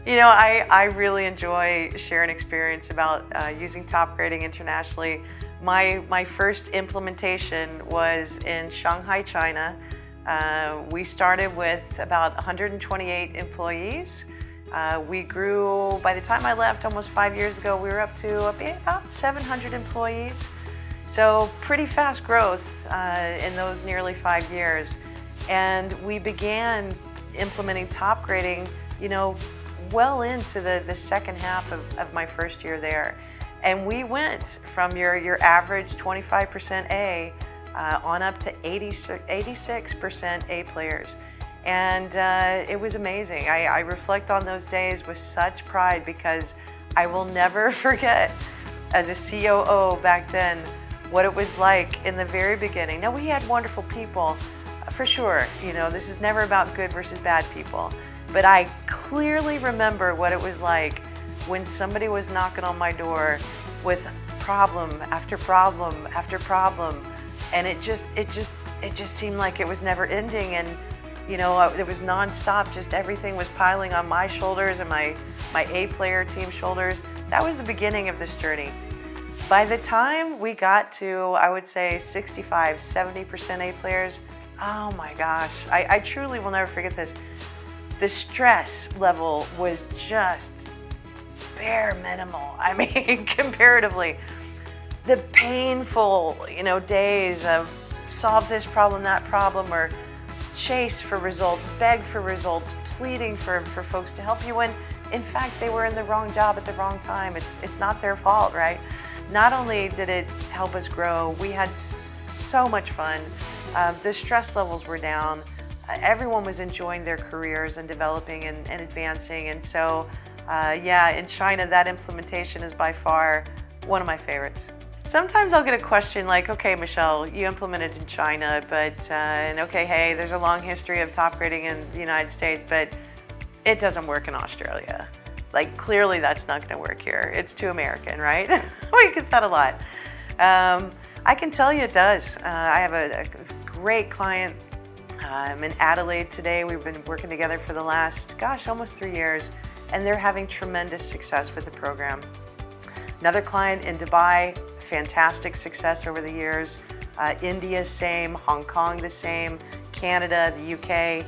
I really enjoy sharing experience about using top grading internationally. My first implementation was in Shanghai, China. We started with about 128 employees. We grew, by the time I left almost 5 years ago, we were up to about 700 employees. So pretty fast growth in those nearly 5 years. And we began implementing top grading, well into the second half of my first year there. And we went from your average 25% A on up to 86% A players. And it was amazing. I reflect on those days with such pride because I will never forget, as a COO back then, what it was like in the very beginning. Now, we had wonderful people, for sure. This is never about good versus bad people. But I clearly remember what it was like when somebody was knocking on my door with problem after problem after problem, and it just seemed like it was never ending, and it was nonstop. Just everything was piling on my shoulders and my A player team shoulders. That was the beginning of this journey. By the time we got to, I would say, 65-70% A players, oh my gosh, I truly will never forget this. The stress level was just bare minimal. I mean, comparatively. The painful, days of solve this problem, that problem, or chase for results, beg for results, pleading for folks to help you when, in fact, they were in the wrong job at the wrong time. It's not their fault, right? Not only did it help us grow, we had so much fun. The stress levels were down. Everyone was enjoying their careers and developing and advancing. And so, in China, that implementation is by far one of my favorites. Sometimes I'll get a question like, okay, Michelle, you implemented in China, but, hey, there's a long history of top grading in the United States, but it doesn't work in Australia. Like, clearly that's not going to work here. It's too American, right? We get that a lot. I can tell you it does. I have a great client. I'm in Adelaide today. We've been working together for the last, almost 3 years, and they're having tremendous success with the program. Another client in Dubai, fantastic success over the years. India, same. Hong Kong, the same. Canada, the UK.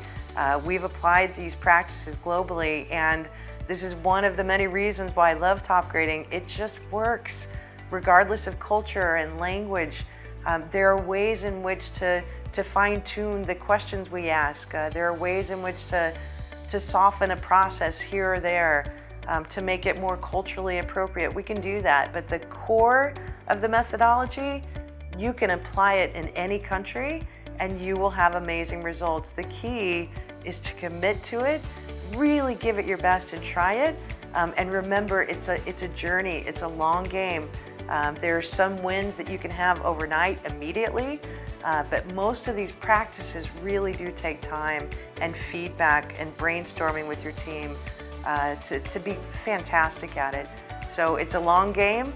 We've applied these practices globally, and this is one of the many reasons why I love top grading. It just works, regardless of culture and language. There are ways in which to fine-tune the questions we ask. There are ways in which to soften a process here or there, to make it more culturally appropriate. We can do that, but the core of the methodology, you can apply it in any country and you will have amazing results. The key is to commit to it, really give it your best and try it. And remember, it's a journey, it's a long game. There are some wins that you can have overnight, immediately, but most of these practices really do take time and feedback and brainstorming with your team to be fantastic at it. So it's a long game.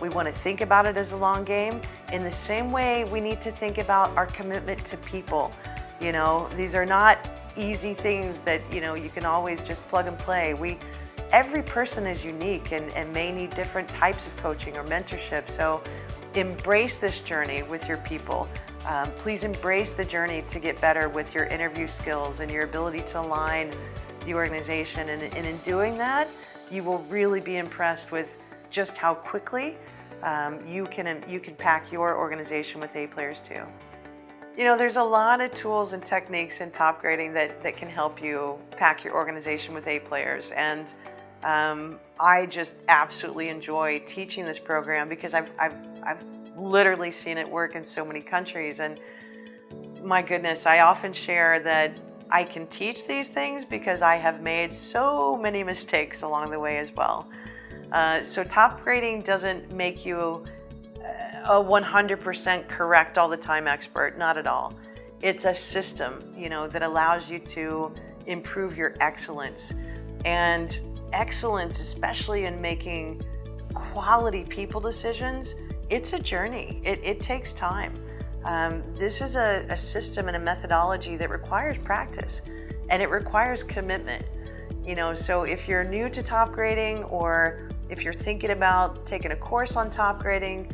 We want to think about it as a long game. In the same way, we need to think about our commitment to people. These are not easy things that you can always just plug and play. Every person is unique and may need different types of coaching or mentorship. So embrace this journey with your people. Please embrace the journey to get better with your interview skills and your ability to align the organization. And in doing that, you will really be impressed with just how quickly you can pack your organization with A players too. There's a lot of tools and techniques in top grading that can help you pack your organization with A players. And I just absolutely enjoy teaching this program because I've literally seen it work in so many countries. And my goodness, I often share that I can teach these things because I have made so many mistakes along the way as well. So top grading doesn't make you a 100% correct all the time expert, not at all. It's a system, that allows you to improve your excellence. And excellence, especially in making quality people decisions, it's a journey. It takes time. This is a system and a methodology that requires practice, and it requires commitment. So if you're new to top grading, or if you're thinking about taking a course on top grading,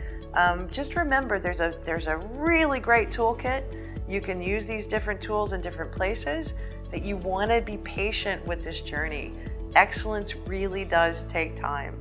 just remember there's a really great toolkit. You can use these different tools in different places, that you want to be patient with this journey. Excellence really does take time.